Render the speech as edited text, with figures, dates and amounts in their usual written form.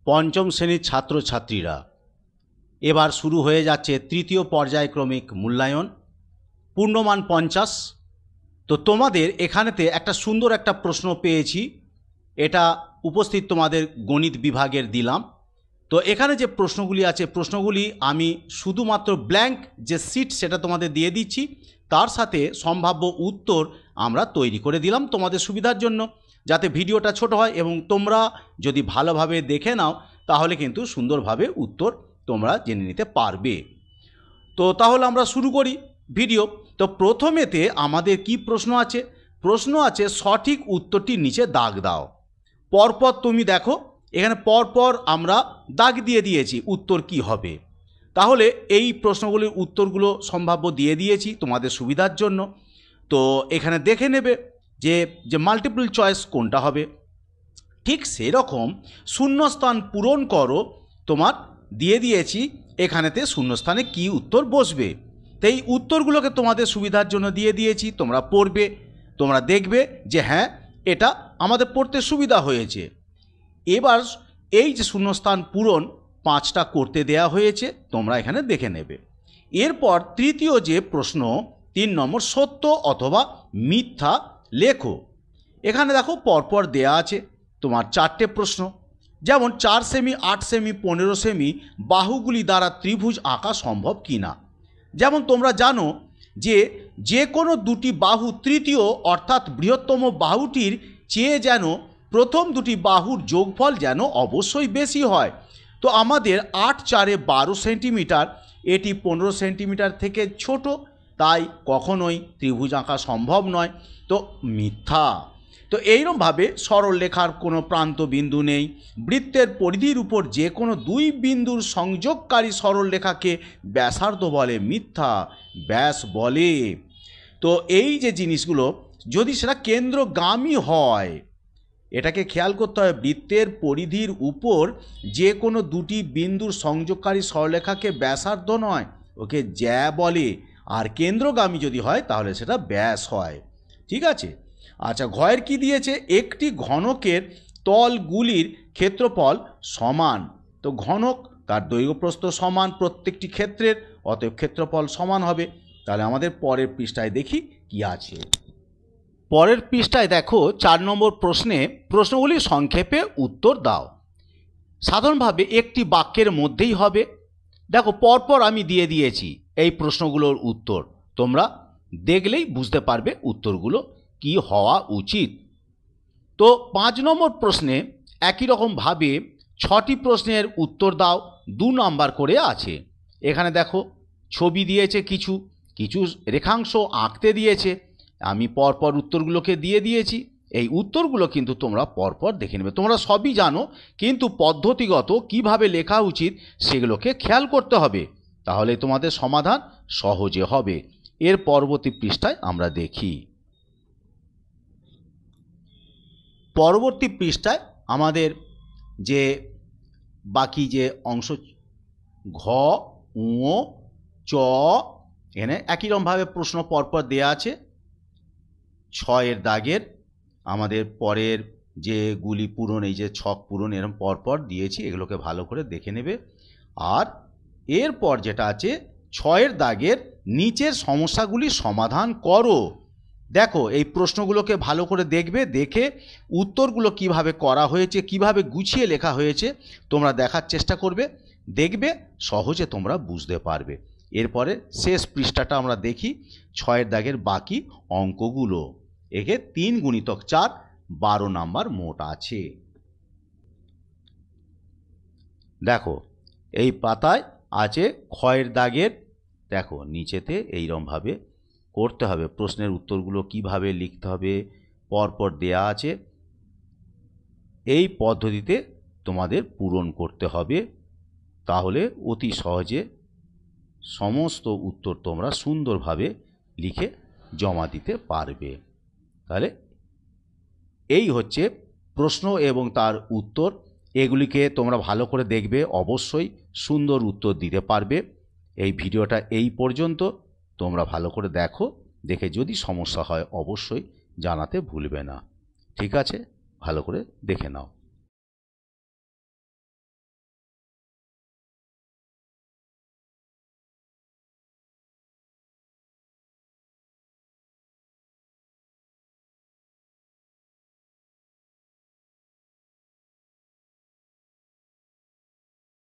পঞ্চম শ্রেণীর ছাত্রছাত্রীরা, এবার শুরু হয়ে যাচ্ছে তৃতীয় পর্যায়ক্রমিক মূল্যায়ন, পূর্ণমান 50। তো তোমাদের এখানেতে একটা সুন্দর একটা প্রশ্ন পেয়েছি, এটা উপস্থিত তোমাদের গণিত বিভাগের দিলাম। তো এখানে যে প্রশ্নগুলি আছে, প্রশ্নগুলি আমি শুধুমাত্র ব্ল্যাঙ্ক যে সিট সেটা তোমাদের দিয়ে দিচ্ছি, তার সাথে সম্ভাব্য উত্তর আমরা তৈরি করে দিলাম তোমাদের সুবিধার জন্য, যাতে ভিডিওটা ছোট হয় এবং তোমরা যদি ভালোভাবে দেখে নাও তাহলে কিন্তু সুন্দরভাবে উত্তর তোমরা জেনে নিতে পারবে। তো তাহলে আমরা শুরু করি ভিডিও। তো প্রথমেতে আমাদের কি প্রশ্ন আছে? প্রশ্ন আছে সঠিক উত্তরটির নিচে দাগ দাও। পরপর তুমি দেখো, এখানে পরপর আমরা দাগ দিয়ে দিয়েছি উত্তর কি হবে। তাহলে এই প্রশ্নগুলির উত্তরগুলো সম্ভাব্য দিয়ে দিয়েছি তোমাদের সুবিধার জন্য। তো এখানে দেখে নেবে যে মাল্টিপল চয়েস কোনটা হবে। ঠিক সেরকম শূন্যস্থান পূরণ করো, তোমার দিয়ে দিয়েছি এখানেতে শূন্যস্থানে কি উত্তর বসবে। তো এই উত্তরগুলোকে তোমাদের সুবিধার জন্য দিয়ে দিয়েছি, তোমরা পড়বে, তোমরা দেখবে যে হ্যাঁ এটা আমাদের পড়তে সুবিধা হয়েছে। এবার এই যে শূন্যস্থান পূরণ 5টা করতে দেয়া হয়েছে, তোমরা এখানে দেখে নেবে। এরপর তৃতীয় যে প্রশ্ন 3 নম্বর, সত্য অথবা মিথ্যা লেখো। এখানে দেখো পরপর দেয়া আছে তোমার 4টে প্রশ্ন, যেমন 4 সেমি, 8 সেমি, 15 সেমি বাহুগুলি দ্বারা ত্রিভুজ আঁকা সম্ভব কিনা। যেমন তোমরা জানো যে কোনো দুটি বাহু তৃতীয় অর্থাৎ বৃহত্তম বাহুটির চেয়ে যেন প্রথম দুটি বাহুর যোগফল যেন অবশ্যই বেশি হয়। তো আমাদের 8 4 12 সেন্টিমিটার, এটি 15 সেন্টিমিটার থেকে ছোট, তাই কখনোই ত্রিভুজ আঁকা সম্ভব নয়। তো মিথ্যা। তো এইরকমভাবে সরল রেখার কোনো প্রান্ত বিন্দু নেই। বৃত্তের পরিধির উপর যে কোনো দুই বিন্দুর সংযোগকারী সরল রেখাকে ব্যাসার্ধ বলে, মিথ্যা, ব্যাস বলে। তো এই যে জিনিসগুলো যদি সেটা কেন্দ্রগামী হয়, এটাকে খেয়াল করতে হয়, বৃত্তের পরিধির উপর যে কোনো দুটি বিন্দুর সংযোগকারী সরলরেখাকে ব্যাসার্ধ নয়, ওকে জ্যা বলে। আর কেন্দ্রগামী যদি হয় তাহলে সেটা ব্যাস হয়। ঠিক আছে। আচ্ছা, ঘয়ের কি দিয়েছে? একটি ঘনকের তলগুলির ক্ষেত্রফল সমান। তো ঘনক তার দৈর্ঘ্য প্রস্থ সমান প্রত্যেকটি ক্ষেত্রের, অতএব ক্ষেত্রফল সমান হবে। তাহলে আমাদের পরের পৃষ্ঠায় দেখি কি আছে। পরের পৃষ্ঠায় দেখো 4 নম্বর প্রশ্নে প্রশ্নগুলি সংক্ষেপে উত্তর দাও। সাধারণভাবে একটি বাক্যের মধ্যেই হবে। দেখো পরপর আমি দিয়ে দিয়েছি এই প্রশ্নগুলোর উত্তর, তোমরা দেখলেই বুঝতে পারবে উত্তরগুলো কি হওয়া উচিত। তো 5 নম্বর প্রশ্নে একই রকমভাবে 6টি প্রশ্নের উত্তর দাও, 2 নম্বর করে আছে। এখানে দেখো ছবি দিয়েছে, কিছু কিছু রেখাংশ আঁকতে দিয়েছে, আমি পরপর উত্তরগুলোকে দিয়ে দিয়েছি। এই উত্তরগুলো কিন্তু তোমরা পরপর দেখে নেবে। তোমরা সবই জানো, কিন্তু পদ্ধতিগত কিভাবে লেখা উচিত সেগুলোকে খেয়াল করতে হবে, তাহলে তোমাদের সমাধান সহজে হবে। এর পরবর্তী পৃষ্ঠায় আমরা দেখি। পরবর্তী পৃষ্ঠায় আমাদের যে বাকি যে অংশ ঘ, উ, চ, এখানে একই রকমভাবে প্রশ্ন পরপর দেয়া আছে। 6 দাগের আমাদের পরের যেগুলি পূরণ, এই যে ছক পূরণ এরকম পরপর দিয়েছি, এগুলোকে ভালো করে দেখে নেবে। আর এরপর যেটা আছে 6 দাগের নিচের সমস্যাগুলি সমাধান করো। দেখো এই প্রশ্নগুলোকে ভালো করে দেখবে, দেখে উত্তরগুলো কিভাবে করা হয়েছে, কিভাবে গুছিয়ে লেখা হয়েছে তোমরা দেখার চেষ্টা করবে, দেখবে সহজে তোমরা বুঝতে পারবে। এরপরে শেষ পৃষ্ঠাটা আমরা দেখি 6 দাগের বাকি অঙ্কগুলো। একে 3 × 4 12 নাম্বার মোট আছে। দেখো এই পাতায় আছে ক্ষয়ের দাগের, দেখো নিচেতে এইরকমভাবে করতে হবে। প্রশ্নের উত্তরগুলো কিভাবে লিখতে হবে পরপর দেয়া আছে, এই পদ্ধতিতে তোমাদের পূরণ করতে হবে, তাহলে অতি সহজে সমস্ত উত্তর তোমরা সুন্দরভাবে লিখে জমা দিতে পারবে। তাহলে এই হচ্ছে প্রশ্ন এবং তার উত্তর, এগুলিকে তোমরা ভালো করে দেখবে, অবশ্যই সুন্দর উত্তর দিতে পারবে। এই ভিডিওটা এই পর্যন্ত, তোমরা ভালো করে দেখো, দেখে যদি সমস্যা হয় অবশ্যই জানাতে ভুলবে না। ঠিক আছে, ভালো করে দেখে নাও।